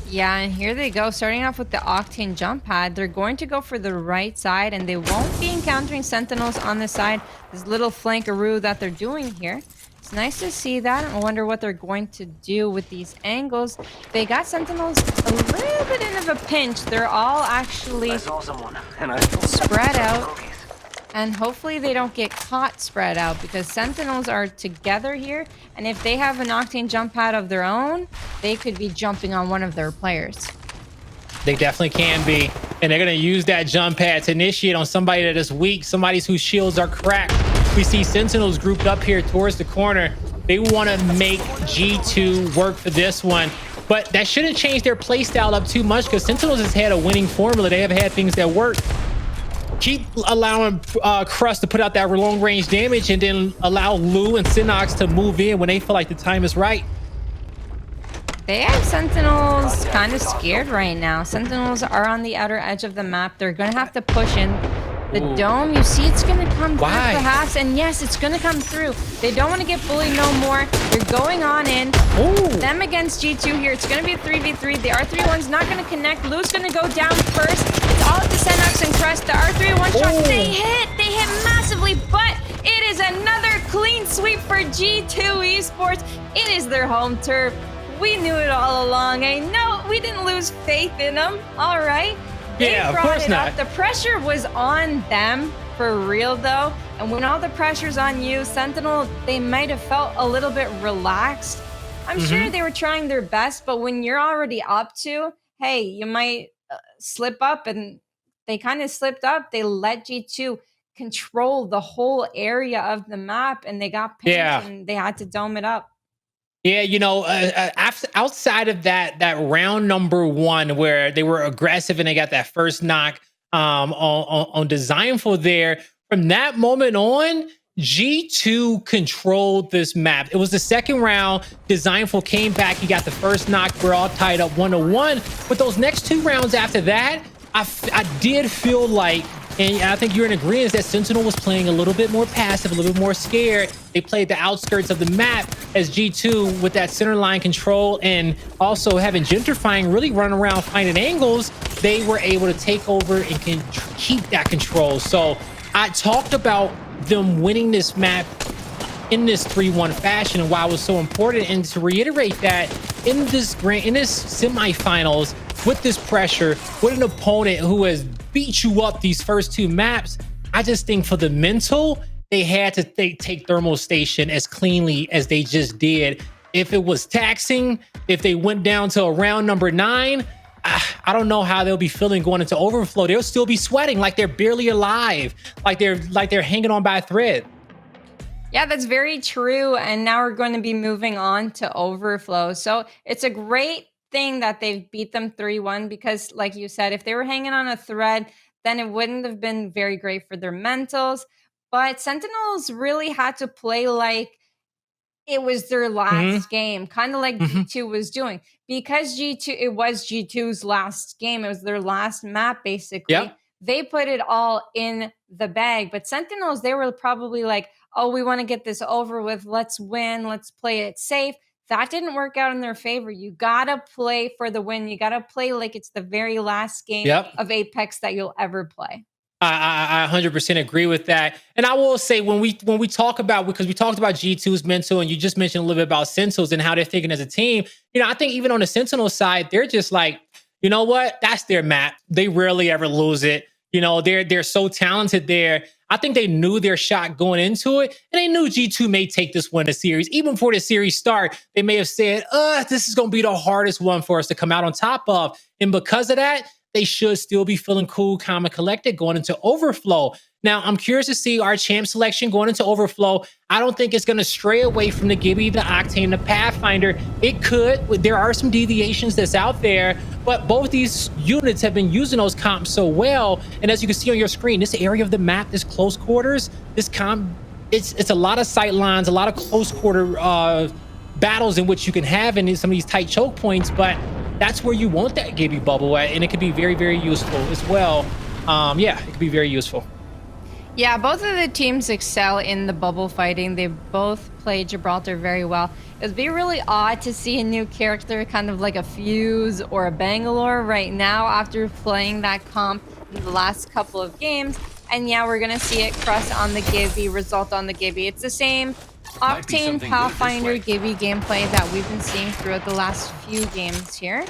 Yeah, and here they go, starting off with the Octane jump pad. They're going to go for the right side, and they won't be encountering Sentinels on the side. This little flankaroo that they're doing here. It's nice to see that. I wonder what they're going to do with these angles. They got Sentinels a little bit in of a pinch. They're all actually spread out. And hopefully they don't get caught spread out, because Sentinels are together here. And if they have an Octane jump pad of their own, they could be jumping on one of their players. They definitely can be. And they're going to use that jump pad to initiate on somebody that is weak, somebody whose shields are cracked. We see Sentinels grouped up here towards the corner. They want to make G2 work for this one. But that shouldn't change their playstyle up too much, because Sentinels has had a winning formula. They have had things that work. Keep allowing Crust to put out that long range damage, and then allow Lu and senoxe to move in when they feel like the time is right. They have Sentinels kind of scared right now. Sentinels are on the outer edge of the map. They're going to have to push in. The dome, you see it's going to come through perhaps. And yes, it's going to come through. They don't want to get bullied no more. They're going on in. Them them against G2 here. It's going to be a 3v3. The R3-1's not going to connect. Lou's going to go down first. It's all up to senoxe and crust. The R3-1 shots, they hit massively, but it is another clean sweep for G2 Esports. It is their home turf. We knew it all along. I know we didn't lose faith in them. All right. Yeah, of course not. The pressure was on them for real, though. And when all the pressure's on you, Sentinel, they might have felt a little bit relaxed. I'm sure they were trying their best, but when you're already up to, hey, you might slip up, and they kind of slipped up. They let G2 control the whole area of the map, and they got pinned, and they had to dome it up. Yeah, you know, outside of that round number 1 where they were aggressive and they got that first knock on Dezignful there, from that moment on, G2 controlled this map. It was the second round. Dezignful came back. He got the first knock. We're all tied up 1-1. But those next 2 rounds after that, I did feel like, and I think you're in agreement, that Sentinel was playing a little bit more passive, a little bit more scared. They played the outskirts of the map, as G2 with that center line control and also having Gentrifyinq really run around finding angles, they were able to take over and can keep that control. So I talked about them winning this map in this 3-1 fashion and why it was so important. And to reiterate that, in this semifinals, with this pressure, with an opponent who has beat you up these first 2 maps, I just think for the mental, they had to take thermal station as cleanly as they just did. If it was taxing, if they went down to a round number 9, I don't know how they'll be feeling going into overflow. They'll still be sweating like they're barely alive, like they're hanging on by a thread. Yeah, that's very true. And now we're going to be moving on to overflow. So it's a great thing that they've beat them 3-1, because like you said, if they were hanging on a thread, then it wouldn't have been very great for their mentals. But Sentinels really had to play like it was their last game, kind of like G2 was doing, because it was G2's last game. It was their last map, basically. Yep. They put it all in the bag. But Sentinels, they were probably like, oh, we want to get this over with. Let's win. Let's play it safe. That didn't work out in their favor. You got to play for the win. You got to play like it's the very last game of Apex that you'll ever play. I 100% agree with that. And I will say, when we talk about, because we talked about G2's mental, and you just mentioned a little bit about Sentinels and how they're thinking as a team, you know, I think even on the Sentinel side, they're just like, you know what? That's their map. They rarely ever lose it. You know, they're so talented there. I think they knew their shot going into it, and they knew G2 may take this one to series. Even before the series start, they may have said, this is going to be the hardest one for us to come out on top of. And because of that, they should still be feeling cool, calm, and collected going into overflow. Now, I'm curious to see our champ selection going into overflow. I don't think it's going to stray away from the Gibby, the Octane, the Pathfinder. It could. There are some deviations that's out there, but both these units have been using those comps so well. And as you can see on your screen, this area of the map, this close quarters, this comp, it's a lot of sight lines, a lot of close quarter battles in which you can have in some of these tight choke points, but that's where you want that Gibby bubble at, and it could be very, very useful as well. Yeah, it could be very useful. Yeah, both of the teams excel in the bubble fighting. They both play Gibraltar very well. It would be really odd to see a new character, kind of like a Fuse or a Bangalore right now after playing that comp in the last couple of games. And yeah, we're going to see it crust on the Gibby, result on the Gibby. It's the same Octane, Pathfinder, Gibby gameplay that we've been seeing throughout the last few games here.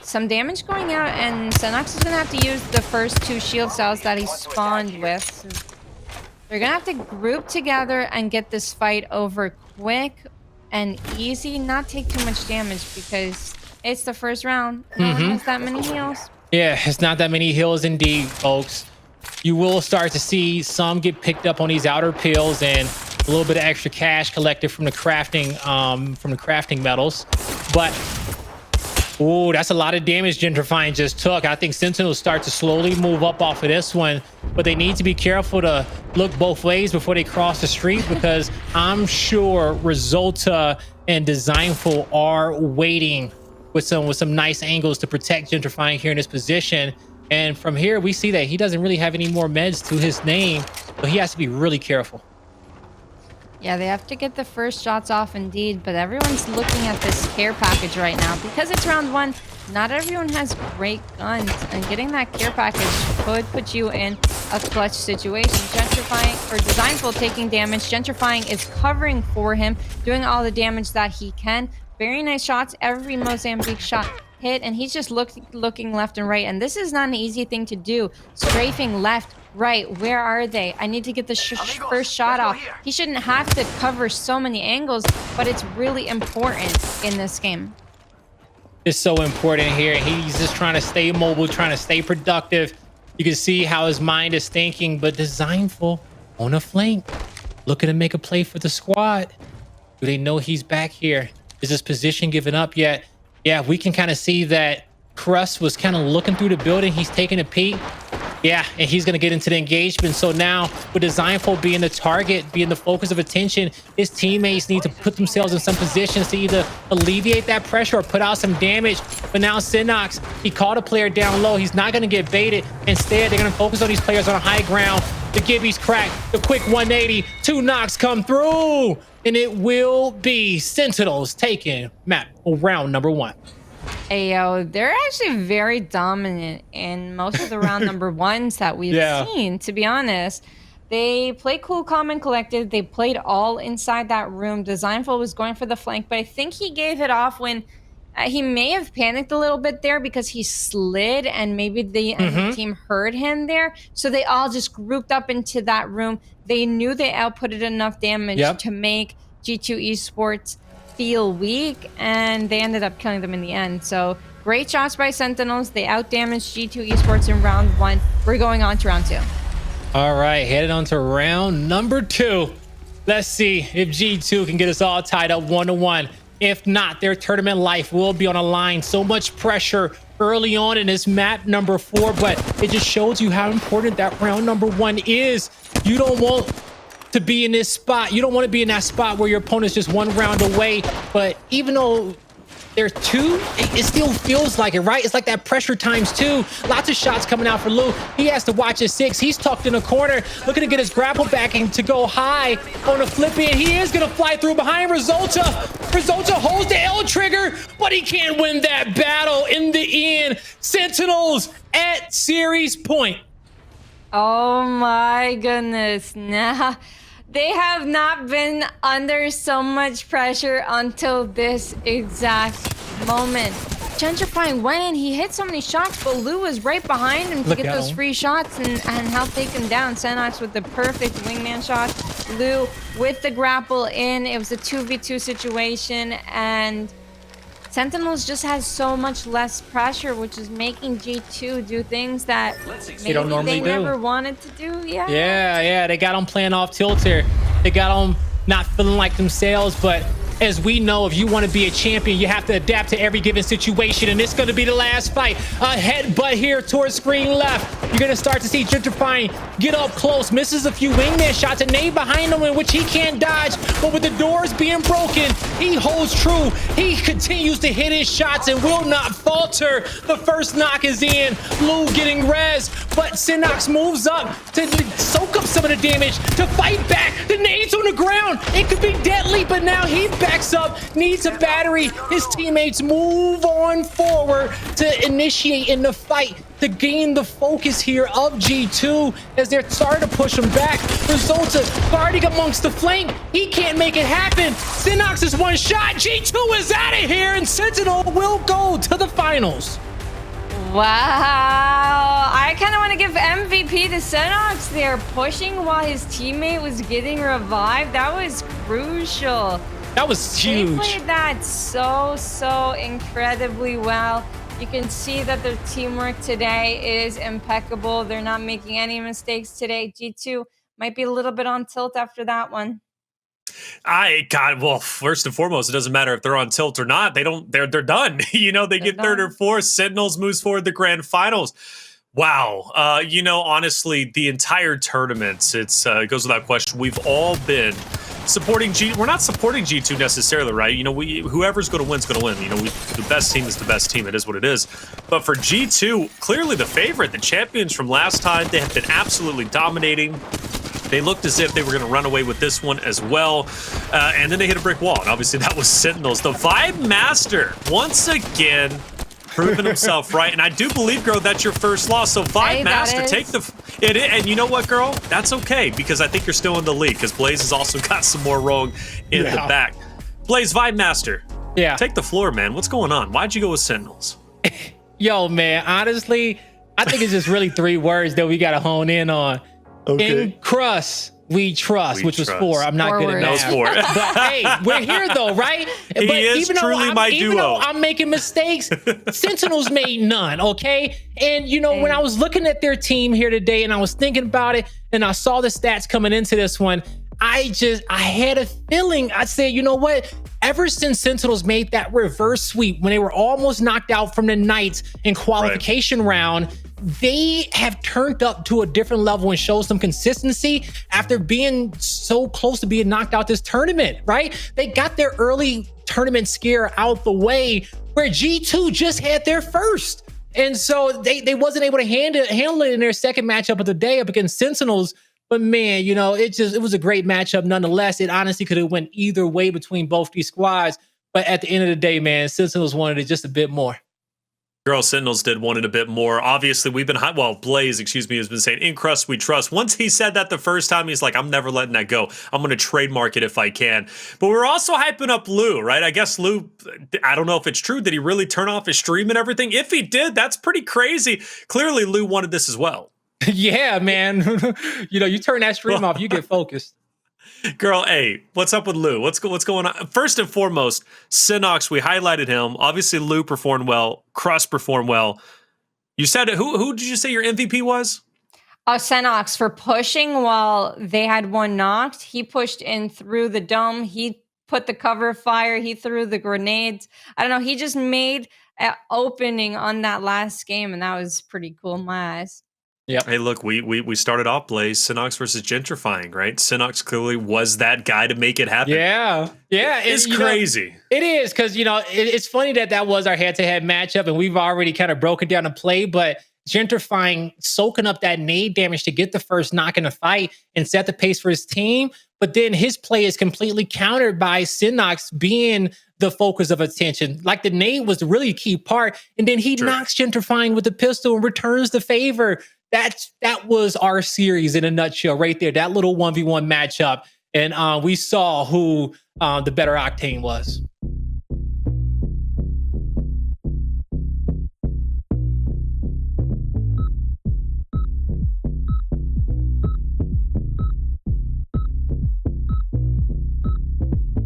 Some damage going out, and senoxe is going to have to use the first 2 shield cells that he spawned with. So they're going to have to group together and get this fight over quick and easy, not take too much damage, because it's the first round. No one has that many heals. Yeah, it's not that many heals indeed, folks. You will start to see some get picked up on these outer pills, and a little bit of extra cash collected from the crafting metals. But oh, that's a lot of damage Gentrifyinq just took. I think Sentinels start to slowly move up off of this one, but they need to be careful to look both ways before they cross the street, because I'm sure Resultuh and Dezignful are waiting with some nice angles to protect Gentrifyinq here in this position. And from here, we see that he doesn't really have any more meds to his name, but he has to be really careful. Yeah, they have to get the first shots off indeed, but everyone's looking at this care package right now. Because it's round one, not everyone has great guns, and getting that care package could put you in a clutch situation. Gentrifyinq, or Dezignful, taking damage. Gentrifyinq is covering for him, doing all the damage that he can. Very nice shots. Every Mozambique shot hit, and he's just looking left and right, and this is not an easy thing to do. Strafing left, right, where are they? I need to get the first shot off. He shouldn't have to cover so many angles, but it's really important in this game. It's so important here. He's just trying to stay mobile, trying to stay productive. You can see how his mind is thinking, but Dezignful on a flank, looking to make a play for the squad. Do they know he's back here? Is his position given up yet? Yeah, we can kind of see that Crust was kind of looking through the building. He's taking a peek. Yeah, and he's going to get into the engagement. So now, with Dezignful being the target, being the focus of attention, his teammates need to put themselves in some positions to either alleviate that pressure or put out some damage. But now senoxe, he caught a player down low. He's not going to get baited. Instead, they're going to focus on these players on a high ground. The Gibby's cracked. The quick 180. 2 knocks come through. And it will be Sentinels taking map round number 1. Ayo, they're actually very dominant in most of the round number ones that we've seen, to be honest. They play cool, calm, and collected. They played all inside that room. Dezignful was going for the flank, but I think he gave it off when he may have panicked a little bit there because he slid and maybe the enemy team heard him there. So they all just grouped up into that room. They knew they outputted enough damage to make G2 Esports feel weak, and they ended up killing them in the end. So great shots by Sentinels. They outdamaged G2 Esports in round 1. We're going on to round 2. All right, headed on to round number 2. Let's see if G2 can get us all tied up 1-1. If not, their tournament life will be on a line. So much pressure early on in this map number 4, but it just shows you how important that round number 1 is. You don't want to be in this spot. You don't want to be in that spot where your opponent's just 1 round away. But even though they're 2, it still feels like it, right? It's like that pressure times 2. Lots of shots coming out for Lou. He has to watch his 6. He's tucked in a corner, looking to get his grapple back and to go high on a flip in. He is going to fly through behind Resultuh. Resultuh holds the L trigger, but he can't win that battle in the end. Sentinels at series point. Oh my goodness. Nah, they have not been under so much pressure until this exact moment. Gentrifyinq went in, he hit so many shots, but Lou was right behind him to get those free shots and help take him down. senoxe with the perfect wingman shot. Lou with the grapple in. It was a 2v2 situation, and Sentinels just has so much less pressure, which is making G2 do things that maybe they never wanted to do. Yeah, they got them playing off tilter. They got them not feeling like themselves, but as we know, if you want to be a champion, you have to adapt to every given situation, and it's going to be the last fight. A headbutt here towards screen left. You're going to start to see Gentrifyinq get up close, misses a few wingman shots, a nade behind him in which he can't dodge, but with the doors being broken, he holds true. He continues to hit his shots and will not falter. The first knock is in. Lou getting res, but senoxe moves up to soak up some of the damage, to fight back. The nade's on the ground. It could be deadly, but now he backs up, needs a battery. His teammates move on forward to initiate in the fight, to gain the focus here of G2 as they're starting to push him back. Resultuh guarding amongst the flank. He can't make it happen. senoxe is 1 shot. G2 is out of here, and Sentinel will go to the finals. Wow, I kind of want to give MVP to senoxe there, pushing while his teammate was getting revived. That was crucial. That was huge. They played that so incredibly well. You can see that their teamwork today is impeccable. They're not making any mistakes today. G2 might be a little bit on tilt after that one. Well, first and foremost, it doesn't matter if they're on tilt or not. They're done. They get 3rd or 4th. Sentinels moves forward to the grand finals. Wow. Honestly, the entire tournament, it goes without question. We've all been supporting We're not supporting G2 necessarily, right? Whoever's going to win is going to win. The best team is the best team. It is what it is. But for G2, clearly the favorite, the champions from last time, they have been absolutely dominating. They looked as if they were going to run away with this one as well. And then they hit a brick wall. And obviously that was Sentinels. The Vibe Master, once again, proving himself right. And I do believe, girl, that's your first loss. So Vibe Master, take the... And you know what, girl? That's okay, because I think you're still in the lead, because Blaze has also got some more rolling in the back. Blaze, Vibe Master, take the floor, man. What's going on? Why'd you go with Sentinels? Yo, man, honestly, I think it's just really 3 words that we got to hone in on. In crust, we trust, which was 4. I'm not good at that. That was 4. But hey, we're here though, right? He but is truly my duo. Even though I'm making mistakes, Sentinels made none, okay? And you know, when I was looking at their team here today and I was thinking about it and I saw the stats coming into this one, I had a feeling. I said, you know what? Ever since Sentinels made that reverse sweep when they were almost knocked out from the Knights in qualification round, they have turned up to a different level and showed some consistency after being so close to being knocked out this tournament, right? They got their early tournament scare out the way where G2 just had their first. And so they wasn't able to handle it in their second matchup of the day up against Sentinels. But man, you know, it was a great matchup nonetheless. It honestly could have went either way between both these squads. But at the end of the day, man, Sentinels wanted it just a bit more. Girl, Sentinels did want it a bit more. Obviously, we've been Blaze, has been saying, in crust we trust. Once he said that the first time, he's like, I'm never letting that go. I'm going to trademark it if I can. But we're also hyping up Lou, right? I guess Lou, I don't know if it's true. Did he really turn off his stream and everything? If he did, that's pretty crazy. Clearly, Lou wanted this as well. Yeah, man. You know, you turn that stream off, you get focused. Girl, hey, what's up with Lou? What's going on? First and foremost, senoxe, we highlighted him. Obviously, Lou performed well. Crust performed well. You said it. Who did you say your MVP was? senoxe for pushing while they had one knocked. He pushed in through the dome. He put the cover fire. He threw the grenades. I don't know. He just made an opening on that last game, and that was pretty cool in my eyes. Yep. Hey, look, we started off, Blaze, senoxe versus Gentrifyinq, right? senoxe clearly was that guy to make it happen. Yeah. It's crazy. It is, because, you know, it's funny that was our head-to-head matchup, and we've already kind of broken down the play, but Gentrifyinq soaking up that nade damage to get the first knock in the fight and set the pace for his team, but then his play is completely countered by senoxe being the focus of attention. Like, the nade was the really key part, and then he knocks Gentrifyinq with the pistol and returns the favor. That was our series in a nutshell right there. That little 1v1 matchup. And we saw who the better Octane was.